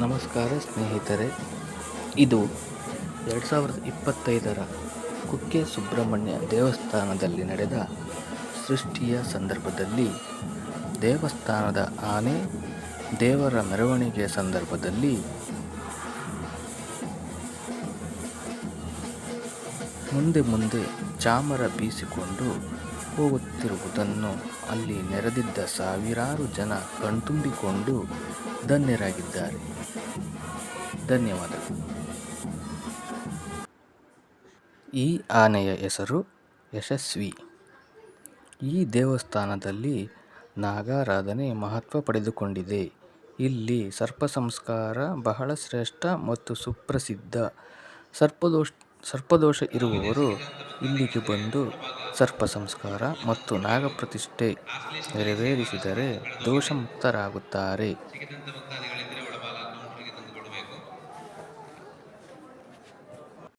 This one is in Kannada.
ನಮಸ್ಕಾರ ಸ್ನೇಹಿತರೆ, ಇದು 2025ರ ಕುಕ್ಕೆ ಸುಬ್ರಹ್ಮಣ್ಯ ದೇವಸ್ಥಾನದಲ್ಲಿ ನಡೆದ ಸೃಷ್ಟಿಯ ಸಂದರ್ಭದಲ್ಲಿ ದೇವಸ್ಥಾನದ ಆನೆ ದೇವರ ಮೆರವಣಿಗೆ ಸಂದರ್ಭದಲ್ಲಿ ಮುಂದೆ ಚಾಮರ ಬೀಸಿಕೊಂಡು ಹೋಗುತ್ತಿರುವುದನ್ನು ಅಲ್ಲಿ ನೆರೆದಿದ್ದ ಸಾವಿರಾರು ಜನ ಕಣ್ತುಂಬಿಕೊಂಡು ಧನ್ಯರಾಗಿದ್ದಾರೆ. ಧನ್ಯವಾದಗಳು. ಈ ಆನೆಯ ಹೆಸರು ಯಶಸ್ವಿ. ಈ ದೇವಸ್ಥಾನದಲ್ಲಿ ನಾಗಾರಾಧನೆ ಮಹತ್ವ ಪಡೆದುಕೊಂಡಿದೆ. ಇಲ್ಲಿ ಸರ್ಪ ಸಂಸ್ಕಾರ ಬಹಳ ಶ್ರೇಷ್ಠ ಮತ್ತು ಸುಪ್ರಸಿದ್ಧ. ಸರ್ಪದೋಷ ಇರುವವರು ಇಲ್ಲಿಗೆ ಬಂದು ಸರ್ಪ ಸಂಸ್ಕಾರ ಮತ್ತು ನಾಗಪ್ರತಿಷ್ಠೆ ನೆರವೇರಿಸಿದರೆ ದೋಷ ಮುಕ್ತರಾಗುತ್ತಾರೆ.